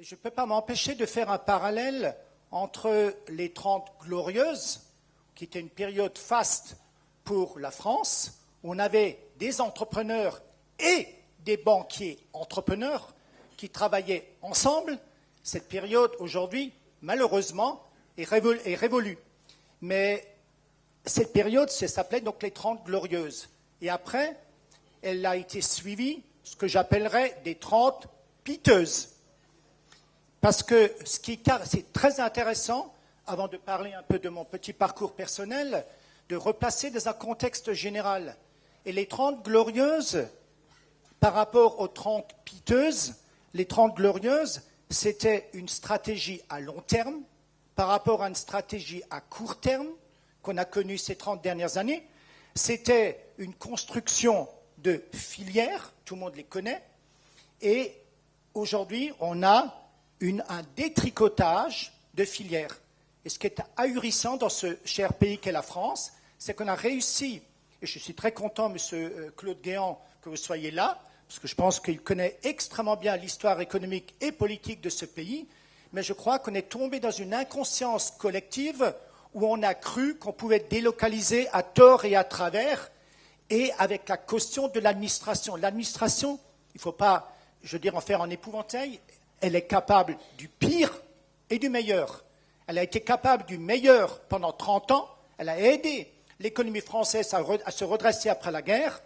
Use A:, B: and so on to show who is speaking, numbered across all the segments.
A: je ne peux pas m'empêcher de faire un parallèle entre les 30 Glorieuses, qui était une période faste pour la France, où on avait des entrepreneurs et des banquiers entrepreneurs qui travaillaient ensemble. Cette période, aujourd'hui, malheureusement, est révolue. Mais cette période, ça s'appelait donc les 30 Glorieuses. Et après, elle a été suivie, ce que j'appellerais des 30 piteuses. Parce que c'est très intéressant, avant de parler un peu de mon petit parcours personnel, de replacer dans un contexte général. Et les 30 Glorieuses, par rapport aux 30 piteuses, les 30 Glorieuses, c'était une stratégie à long terme, par rapport à une stratégie à court terme, qu'on a connue ces 30 dernières années. C'était une construction de filières, tout le monde les connaît, et aujourd'hui, on a un détricotage de filières. Et ce qui est ahurissant dans ce cher pays qu'est la France, c'est qu'on a réussi, et je suis très content, M. Claude Guéant, que vous soyez là, parce que je pense qu'il connaît extrêmement bien l'histoire économique et politique de ce pays, mais je crois qu'on est tombé dans une inconscience collective où on a cru qu'on pouvait délocaliser à tort et à travers, et avec la caution de l'administration. L'administration, il ne faut pas, en faire un épouvantail, elle est capable du pire et du meilleur. Elle a été capable du meilleur pendant 30 ans, elle a aidé l'économie française à se redresser après la guerre,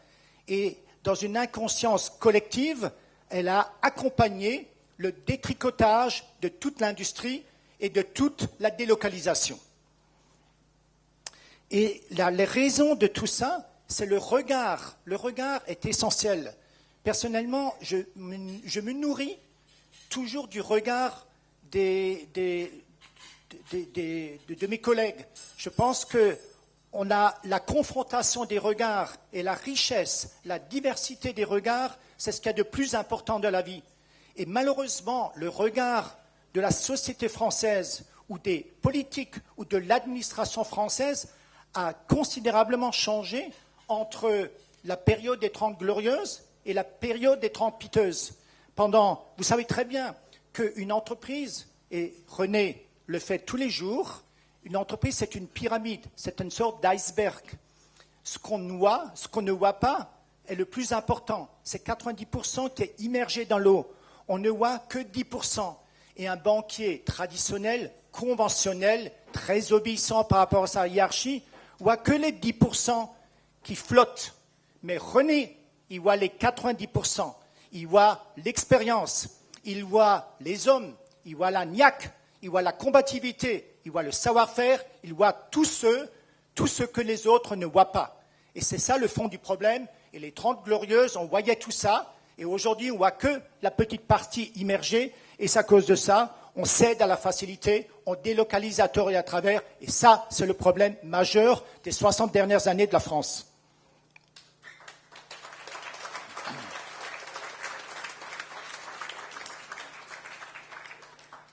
A: et dans une inconscience collective, elle a accompagné le détricotage de toute l'industrie et de toute la délocalisation. Et les raisons de tout ça, c'est le regard. Le regard est essentiel. Personnellement, je me nourris toujours du regard de mes collègues. Je pense qu'on a la confrontation des regards et la richesse, la diversité des regards, c'est ce qu'il y a de plus important de la vie. Et malheureusement, le regard de la société française ou des politiques ou de l'administration française a considérablement changé entre la période des 30 Glorieuses et la période des 30 piteuses. Vous savez très bien qu'une entreprise, et René le fait tous les jours, une entreprise c'est une pyramide, c'est une sorte d'iceberg. Ce qu'on ne voit pas est le plus important. C'est 90% qui est immergé dans l'eau. On ne voit que 10%. Et un banquier traditionnel, conventionnel, très obéissant par rapport à sa hiérarchie, voit que les 10% qui flottent. Mais René, il voit les 90%. Il voit l'expérience, il voit les hommes, il voit la niaque, il voit la combativité, il voit le savoir-faire, il voit tout ce que les autres ne voient pas. Et c'est ça le fond du problème. Et les 30 Glorieuses, on voyait tout ça. Et aujourd'hui, on voit que la petite partie immergée. Et c'est à cause de ça, on cède à la facilité, on délocalise à tort et à travers. Et ça, c'est le problème majeur des 60 dernières années de la France.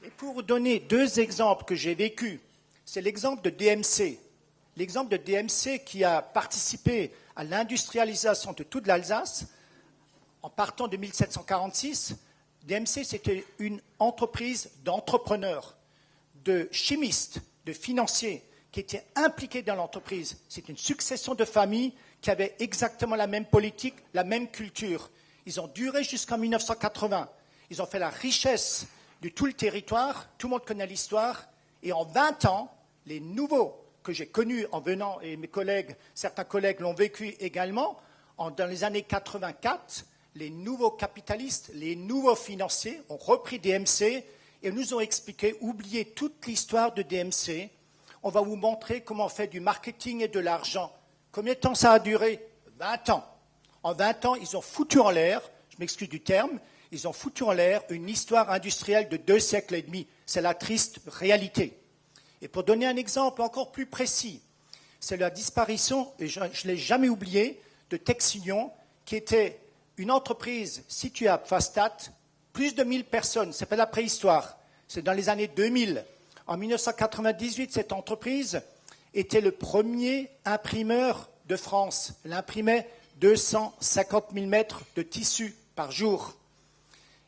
A: Et pour vous donner deux exemples que j'ai vécus, c'est l'exemple de DMC. L'exemple de DMC qui a participé à l'industrialisation de toute l'Alsace en partant de 1746. DMC, c'était une entreprise d'entrepreneurs, de chimistes, de financiers qui étaient impliqués dans l'entreprise. C'est une succession de familles qui avaient exactement la même politique, la même culture. Ils ont duré jusqu'en 1980. Ils ont fait la richesse de tout le territoire. Tout le monde connaît l'histoire. Et en 20 ans, les nouveaux que j'ai connus en venant, et mes collègues, certains collègues l'ont vécu également, dans les années 84, les nouveaux capitalistes, les nouveaux financiers ont repris DMC et nous ont expliqué, oubliez toute l'histoire de DMC, on va vous montrer comment on fait du marketing et de l'argent. Combien de temps ça a duré? 20 ans. En 20 ans, ils ont foutu en l'air, je m'excuse du terme, ils ont foutu en l'air une histoire industrielle de 2 siècles et demi. C'est la triste réalité. Et pour donner un exemple encore plus précis, c'est la disparition, et je ne l'ai jamais oublié, de Texignon, qui était une entreprise située à Pfastatt, plus de 1000 personnes, c'est pas la préhistoire, c'est dans les années 2000. En 1998, cette entreprise était le premier imprimeur de France. Elle imprimait 250 000 mètres de tissu par jour.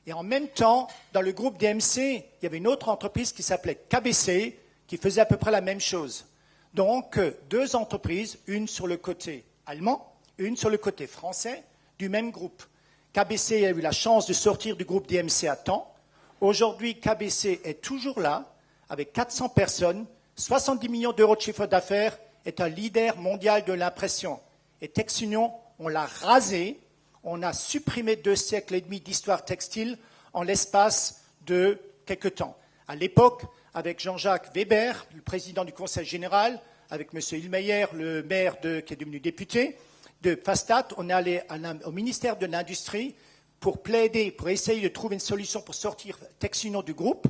A: Et en même temps, dans le groupe DMC, il y avait une autre entreprise qui s'appelait KBC, qui faisait à peu près la même chose. Donc, deux entreprises, une sur le côté allemand, une sur le côté français, du même groupe. KBC a eu la chance de sortir du groupe DMC à temps. Aujourd'hui, KBC est toujours là, avec 400 personnes, 70 millions d'euros de chiffre d'affaires, est un leader mondial de l'impression. Et TexUnion, on l'a rasé, on a supprimé 2 siècles et demi d'histoire textile en l'espace de quelque temps. À l'époque, avec Jean-Jacques Weber, le président du Conseil général, avec M. Hilmeyer, le maire qui est devenu député de Pfastatt, on est allé au ministère de l'Industrie pour plaider, pour essayer de trouver une solution pour sortir TexUnion du groupe.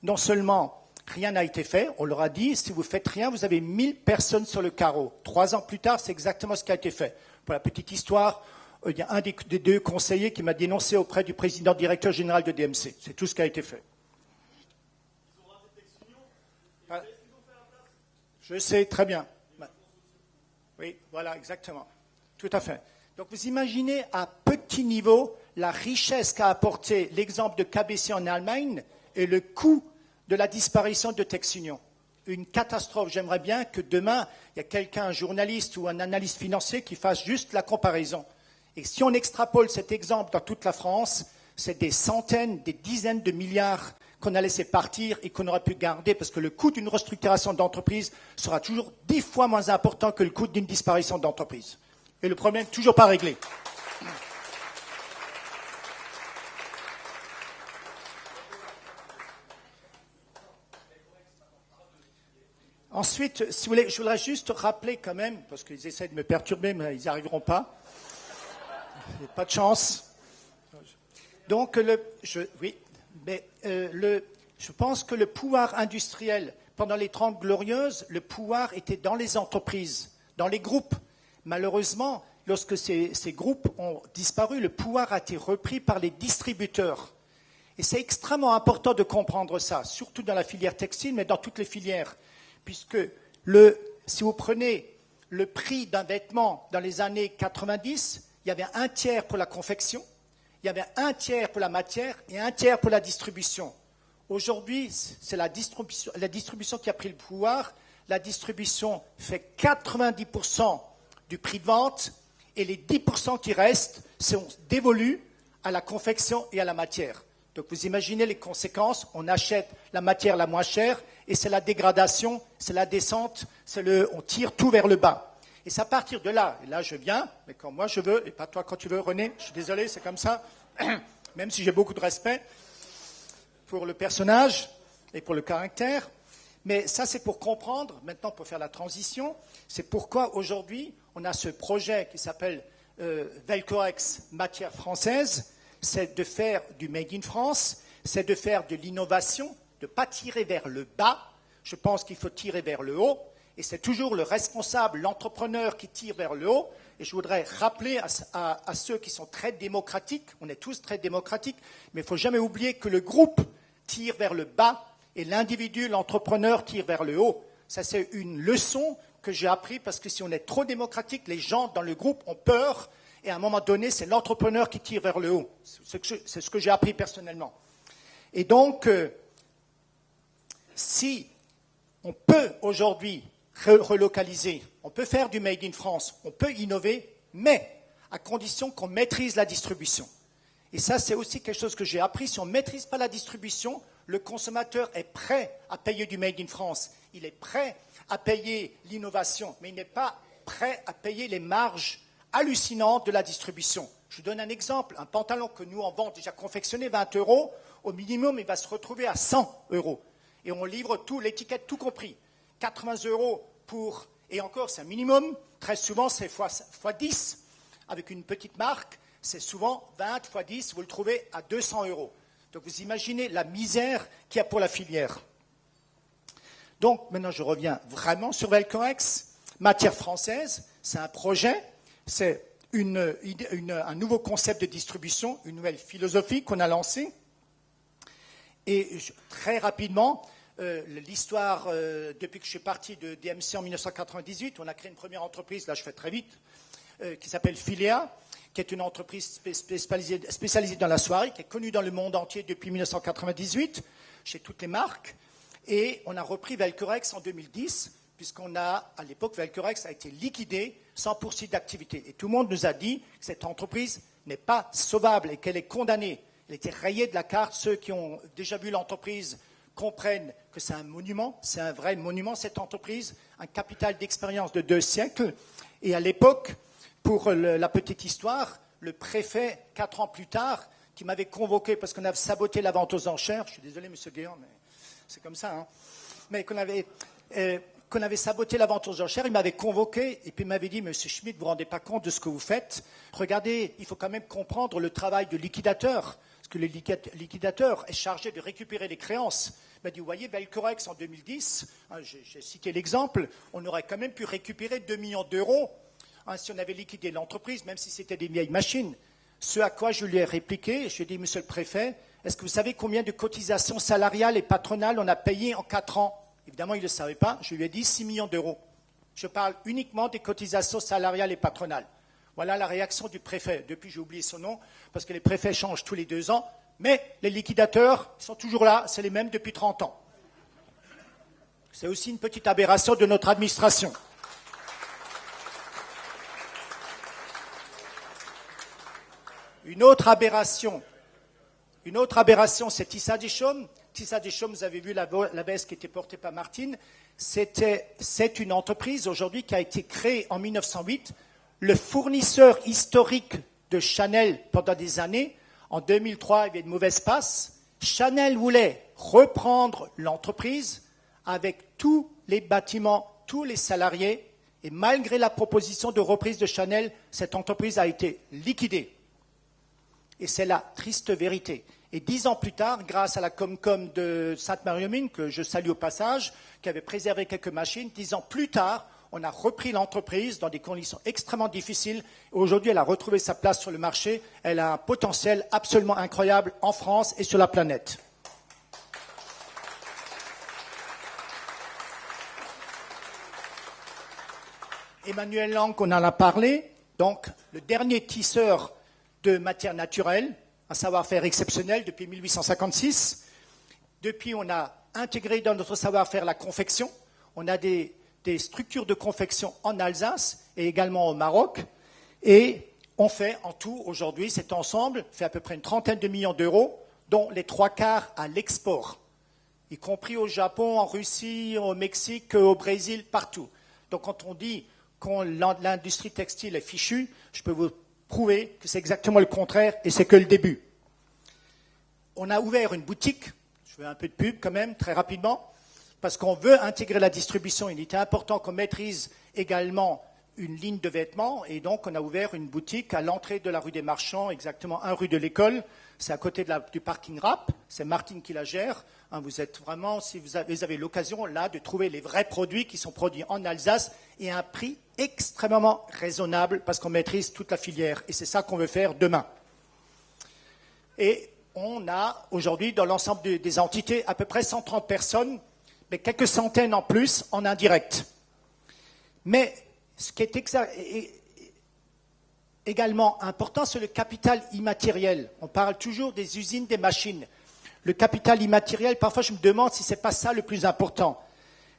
A: Non seulement rien n'a été fait, on leur a dit, si vous ne faites rien, vous avez 1000 personnes sur le carreau. 3 ans plus tard, c'est exactement ce qui a été fait. Pour la petite histoire, il y a un des 2 conseillers qui m'a dénoncé auprès du président directeur général de DMC. C'est tout ce qui a été fait. Je sais, très bien. Oui, voilà, exactement. Tout à fait. Donc vous imaginez à petit niveau la richesse qu'a apporté l'exemple de KBC en Allemagne et le coût de la disparition de TexUnion. Une catastrophe. J'aimerais bien que demain, il y ait quelqu'un, un journaliste ou un analyste financier qui fasse juste la comparaison. Et si on extrapole cet exemple dans toute la France, c'est des centaines, des dizaines de milliards qu'on a laissé partir et qu'on aurait pu garder parce que le coût d'une restructuration d'entreprise sera toujours 10 fois moins important que le coût d'une disparition d'entreprise. Et le problème toujours pas réglé. Ensuite, si vous voulez, je voudrais juste rappeler quand même, parce qu'ils essaient de me perturber, mais ils n'y arriveront pas. Il n'y a pas de chance. Donc, je pense que le pouvoir industriel, pendant les 30 Glorieuses, le pouvoir était dans les entreprises, dans les groupes. Malheureusement, lorsque ces groupes ont disparu, le pouvoir a été repris par les distributeurs. Et c'est extrêmement important de comprendre ça, surtout dans la filière textile, mais dans toutes les filières. Puisque si vous prenez le prix d'un vêtement dans les années 90, il y avait un tiers pour la confection, il y avait un tiers pour la matière et un tiers pour la distribution. Aujourd'hui, c'est la distribution qui a pris le pouvoir. La distribution fait 90% du prix de vente et les 10% qui restent sont dévolus à la confection et à la matière. Donc vous imaginez les conséquences, on achète la matière la moins chère et c'est la dégradation, c'est la descente, on tire tout vers le bas. Et c'est à partir de là, et là je viens, mais quand moi je veux, et pas toi quand tu veux René, je suis désolé, c'est comme ça, même si j'ai beaucoup de respect pour le personnage et pour le caractère, mais ça c'est pour comprendre, maintenant pour faire la transition, c'est pourquoi aujourd'hui on a ce projet qui s'appelle Velcorex Matière Française, c'est de faire du Made in France, c'est de faire de l'innovation, de ne pas tirer vers le bas. Je pense qu'il faut tirer vers le haut. Et c'est toujours le responsable, l'entrepreneur qui tire vers le haut. Et je voudrais rappeler à ceux qui sont très démocratiques, on est tous très démocratiques, mais il ne faut jamais oublier que le groupe tire vers le bas et l'individu, l'entrepreneur, tire vers le haut. Ça, c'est une leçon que j'ai appris parce que si on est trop démocratique, les gens dans le groupe ont peur. Et à un moment donné, c'est l'entrepreneur qui tire vers le haut. C'est ce que j'ai appris personnellement. Et donc, si on peut aujourd'hui relocaliser, on peut faire du Made in France, on peut innover, mais à condition qu'on maîtrise la distribution. Et ça, c'est aussi quelque chose que j'ai appris. Si on ne maîtrise pas la distribution, le consommateur est prêt à payer du Made in France. Il est prêt à payer l'innovation, mais il n'est pas prêt à payer les marges hallucinante de la distribution. Je vous donne un exemple. Un pantalon que nous, en vente déjà confectionné, 20 €, au minimum, il va se retrouver à 100 €. Et on livre tout, l'étiquette tout compris. 80 € pour... Et encore, c'est un minimum. Très souvent, c'est x 10. Avec une petite marque, c'est souvent 20 x 10, vous le trouvez à 200 €. Donc vous imaginez la misère qu'il y a pour la filière. Donc maintenant, je reviens vraiment sur Velcorex. Matière française, c'est un projet. C'est un nouveau concept de distribution, une nouvelle philosophie qu'on a lancée. Et très rapidement, l'histoire, depuis que je suis parti de DMC en 1998, on a créé une première entreprise, là je fais très vite, qui s'appelle Filéa, qui est une entreprise spécialisée dans la soirée, qui est connue dans le monde entier depuis 1998, chez toutes les marques. Et on a repris Velcorex en 2010, puisqu'on a, à l'époque, Velcorex a été liquidé sans poursuite d'activité. Et tout le monde nous a dit que cette entreprise n'est pas sauvable et qu'elle est condamnée. Elle était rayée de la carte. Ceux qui ont déjà vu l'entreprise comprennent que c'est un monument, c'est un vrai monument, cette entreprise, un capital d'expérience de 2 siècles. Et à l'époque, pour la petite histoire, le préfet, 4 ans plus tard, qui m'avait convoqué parce qu'on avait saboté la vente aux enchères, je suis désolé, monsieur Guéant, mais c'est comme ça, hein, mais qu'on avait saboté la vente aux enchères, il m'avait convoqué et puis il m'avait dit, monsieur Schmitt, vous ne vous rendez pas compte de ce que vous faites. Regardez, il faut quand même comprendre le travail du liquidateur, parce que le liquidateur est chargé de récupérer les créances. Il m'a dit, vous voyez, Velcorex en 2010, hein, j'ai cité l'exemple, on aurait quand même pu récupérer 2 millions d'euros hein, si on avait liquidé l'entreprise, même si c'était des vieilles machines. Ce à quoi je lui ai répliqué, je lui ai dit, monsieur le préfet, est-ce que vous savez combien de cotisations salariales et patronales on a payées en 4 ans? Évidemment, il ne le savait pas. Je lui ai dit 6 millions d'euros. Je parle uniquement des cotisations salariales et patronales. Voilà la réaction du préfet. Depuis, j'ai oublié son nom, parce que les préfets changent tous les 2 ans. Mais les liquidateurs sont toujours là, c'est les mêmes depuis 30 ans. C'est aussi une petite aberration de notre administration. Une autre aberration, c'est Tissa Deschaumes. Tissa Deschaumes, vous avez vu la veste qui était portée par Martine. C'est une entreprise aujourd'hui qui a été créée en 1908. Le fournisseur historique de Chanel pendant des années. En 2003, il y avait une mauvaise passe. Chanel voulait reprendre l'entreprise avec tous les bâtiments, tous les salariés. Et malgré la proposition de reprise de Chanel, cette entreprise a été liquidée. Et c'est la triste vérité. Et 10 ans plus tard, grâce à la Comcom de Sainte-Marie-aux-Mines, que je salue au passage, qui avait préservé quelques machines, 10 ans plus tard, on a repris l'entreprise dans des conditions extrêmement difficiles. Aujourd'hui, elle a retrouvé sa place sur le marché. Elle a un potentiel absolument incroyable en France et sur la planète. Emmanuel Lang, on en a parlé, donc le dernier tisseur de matières naturelles, un savoir-faire exceptionnel depuis 1856. Depuis, on a intégré dans notre savoir-faire la confection. On a des structures de confection en Alsace et également au Maroc. Et on fait en tout, aujourd'hui, cet ensemble fait à peu près une trentaine de millions d'euros, dont les 3/4 à l'export, y compris au Japon, en Russie, au Mexique, au Brésil, partout. Donc quand on dit que l'industrie textile est fichue, je peux vous prouver que c'est exactement le contraire et c'est que le début. On a ouvert une boutique, je fais un peu de pub quand même, très rapidement, parce qu'on veut intégrer la distribution. Il était important qu'on maîtrise également une ligne de vêtements et donc on a ouvert une boutique à l'entrée de la rue des Marchands, exactement 1 rue de l'École. C'est à côté du parking RAP, c'est Martine qui la gère. Hein, vous êtes vraiment, si vous avez l'occasion là de trouver les vrais produits qui sont produits en Alsace et à un prix extrêmement raisonnable parce qu'on maîtrise toute la filière et c'est ça qu'on veut faire demain. Et on a aujourd'hui dans l'ensemble des entités à peu près 130 personnes, mais quelques centaines en plus en indirect. Mais ce qui est également important, c'est le capital immatériel. On parle toujours des usines, des machines. Le capital immatériel, parfois je me demande si ce n'est pas ça le plus important.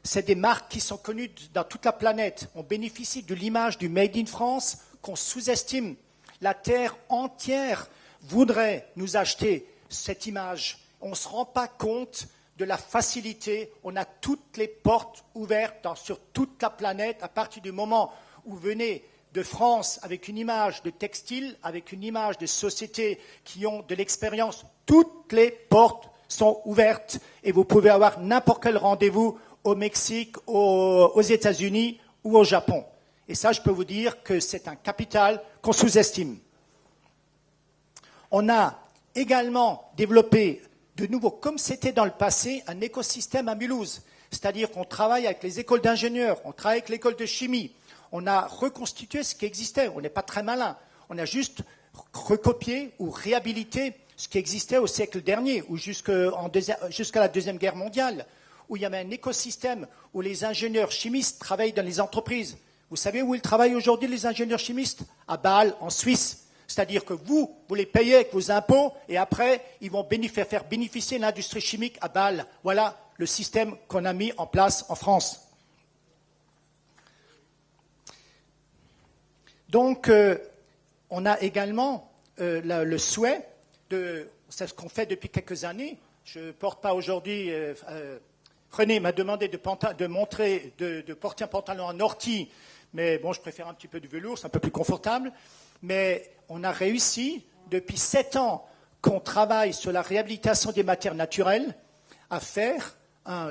A: C'est des marques qui sont connues dans toute la planète. On bénéficie de l'image du Made in France qu'on sous-estime. La terre entière voudrait nous acheter cette image. On ne se rend pas compte de la facilité. On a toutes les portes ouvertes sur toute la planète à partir du moment où vous venez de France avec une image de textile, avec une image de sociétés qui ont de l'expérience. Toutes les portes sont ouvertes et vous pouvez avoir n'importe quel rendez-vous au Mexique, aux États-Unis ou au Japon. Et ça, je peux vous dire que c'est un capital qu'on sous-estime. On a également développé de nouveau, comme c'était dans le passé, un écosystème à Mulhouse. C'est-à-dire qu'on travaille avec les écoles d'ingénieurs, on travaille avec l'école de chimie. On a reconstitué ce qui existait. On n'est pas très malin. On a juste recopié ou réhabilité ce qui existait au siècle dernier ou jusqu'à la Deuxième Guerre mondiale, où il y avait un écosystème où les ingénieurs chimistes travaillent dans les entreprises. Vous savez où ils travaillent aujourd'hui, les ingénieurs chimistes? À Bâle, en Suisse. C'est-à-dire que vous les payez avec vos impôts et après, ils vont faire bénéficier l'industrie chimique à Bâle. Voilà le système qu'on a mis en place en France. Donc, on a également le souhait c'est ce qu'on fait depuis quelques années. Je ne porte pas aujourd'hui... René m'a demandé de porter un pantalon en ortie, mais bon, je préfère un petit peu du velours, c'est un peu plus confortable. Mais on a réussi, depuis 7 ans qu'on travaille sur la réhabilitation des matières naturelles, à faire,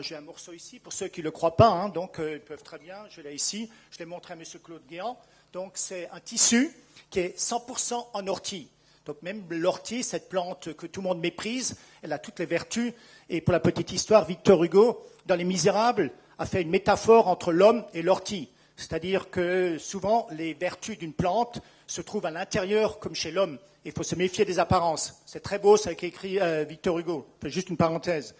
A: j'ai un morceau ici, pour ceux qui ne le croient pas, hein, donc ils peuvent très bien, je l'ai ici, je l'ai montré à M. Claude Guéant. Donc c'est un tissu qui est 100% en ortie. Donc même l'ortie, cette plante que tout le monde méprise, elle a toutes les vertus. Et pour la petite histoire, Victor Hugo, dans Les Misérables, a fait une métaphore entre l'homme et l'ortie. C'est-à-dire que souvent, les vertus d'une plante se trouvent à l'intérieur comme chez l'homme. Il faut se méfier des apparences. C'est très beau, ça qu'a écrit Victor Hugo. C'est juste une parenthèse.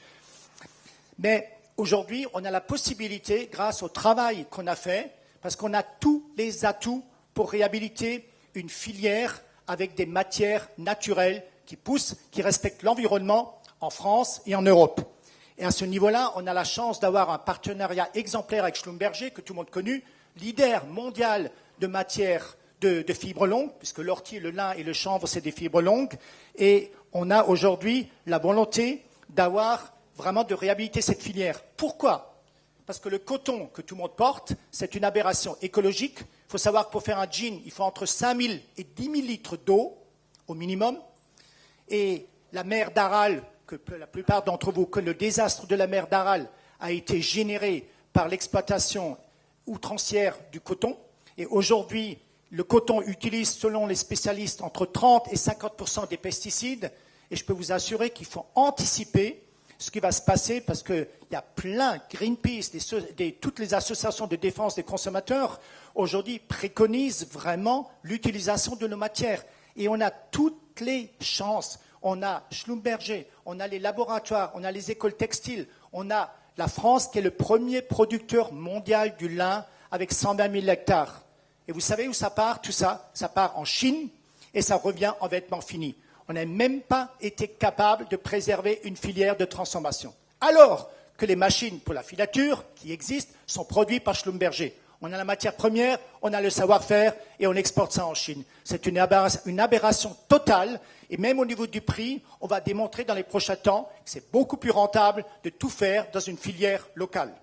A: Mais aujourd'hui, on a la possibilité, grâce au travail qu'on a fait, parce qu'on a tous les atouts pour réhabiliter une filière avec des matières naturelles qui poussent, qui respectent l'environnement en France et en Europe. Et à ce niveau-là, on a la chance d'avoir un partenariat exemplaire avec Schlumberger, que tout le monde connaît, leader mondial de matières de fibres longues, puisque l'ortie, le lin et le chanvre, c'est des fibres longues. Et on a aujourd'hui la volonté d'avoir vraiment de réhabiliter cette filière. Pourquoi ? Parce que le coton que tout le monde porte, c'est une aberration écologique. Il faut savoir que pour faire un jean, il faut entre 5 000 et 10 000 litres d'eau au minimum. Et la mer d'Aral, que la plupart d'entre vous connaissent, le désastre de la mer d'Aral a été généré par l'exploitation outrancière du coton. Et aujourd'hui, le coton utilise, selon les spécialistes, entre 30 et 50% des pesticides. Et je peux vous assurer qu'il faut anticiper ce qui va se passer, parce qu'il y a plein, Greenpeace, toutes les associations de défense des consommateurs, aujourd'hui préconisent vraiment l'utilisation de nos matières. Et on a toutes les chances. On a Schlumberger, on a les laboratoires, on a les écoles textiles, on a la France qui est le premier producteur mondial du lin avec 120 000 hectares. Et vous savez où ça part, tout ça? Ça part en Chine et ça revient en vêtements finis. On n'a même pas été capable de préserver une filière de transformation. Alors que les machines pour la filature qui existent sont produites par Schlumberger. On a la matière première, on a le savoir-faire et on exporte ça en Chine. C'est une aberration totale. Et même au niveau du prix, on va démontrer dans les prochains temps que c'est beaucoup plus rentable de tout faire dans une filière locale.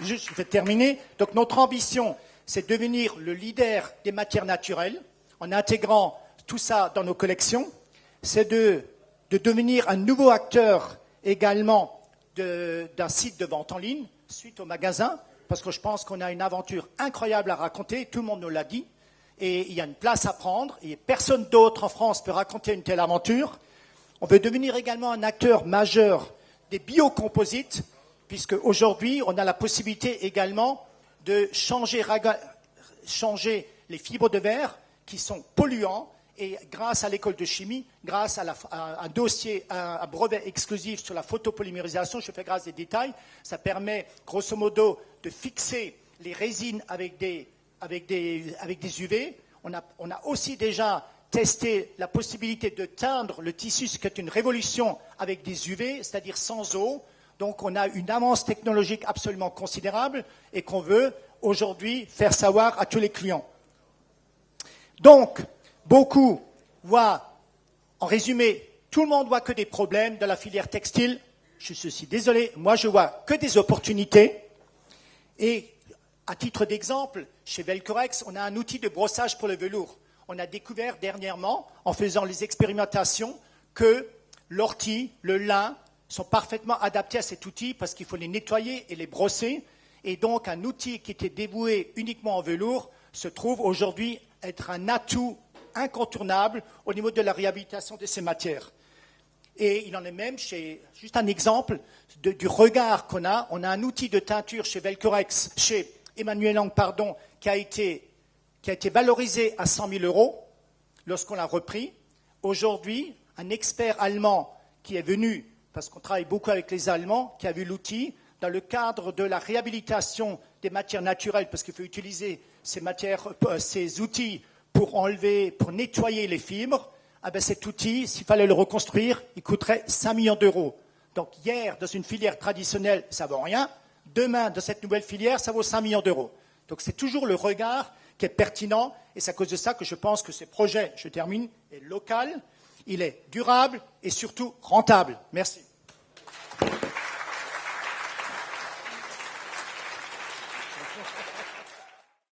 A: Je vais terminer. Donc notre ambition, c'est de devenir le leader des matières naturelles en intégrant tout ça dans nos collections. C'est de devenir un nouveau acteur également d'un site de vente en ligne suite au magasin, parce que je pense qu'on a une aventure incroyable à raconter, tout le monde nous l'a dit, et il y a une place à prendre, et personne d'autre en France peut raconter une telle aventure. On veut devenir également un acteur majeur des biocomposites, puisque aujourd'hui, on a la possibilité également de changer les fibres de verre qui sont polluants, et grâce à l'école de chimie, grâce à un dossier, un brevet exclusif sur la photopolymérisation, je fais grâce des détails, ça permet grosso modo de fixer les résines avec des UV. On a aussi déjà testé la possibilité de teindre le tissu, ce qui est une révolution avec des UV, c'est-à-dire sans eau. Donc on a une avance technologique absolument considérable et qu'on veut aujourd'hui faire savoir à tous les clients. Donc, beaucoup voient, en résumé, tout le monde voit que des problèmes dans la filière textile. Je suis désolé, moi je vois que des opportunités. Et à titre d'exemple, chez Velcorex, on a un outil de brossage pour le velours. On a découvert dernièrement, en faisant les expérimentations, que l'ortie, le lin sont parfaitement adaptés à cet outil parce qu'il faut les nettoyer et les brosser. Et donc un outil qui était dévoué uniquement en velours se trouve aujourd'hui être un atout incontournable au niveau de la réhabilitation de ces matières. Et il en est même, juste un exemple du regard qu'on a. On a un outil de teinture chez Velcorex, chez Emmanuel Lang, qui a été valorisé à 100 000 € lorsqu'on l'a repris. Aujourd'hui, un expert allemand qui est venu, parce qu'on travaille beaucoup avec les Allemands, qui a vu l'outil, dans le cadre de la réhabilitation des matières naturelles, parce qu'il faut utiliser ces outils pour nettoyer les fibres, cet outil, s'il fallait le reconstruire, il coûterait 5 millions d'euros. Donc hier, dans une filière traditionnelle, ça ne vaut rien. Demain, dans cette nouvelle filière, ça vaut 5 millions d'euros. Donc c'est toujours le regard qui est pertinent, et c'est à cause de ça que je pense que ce projet, je termine, est local, il est durable et surtout rentable. Merci.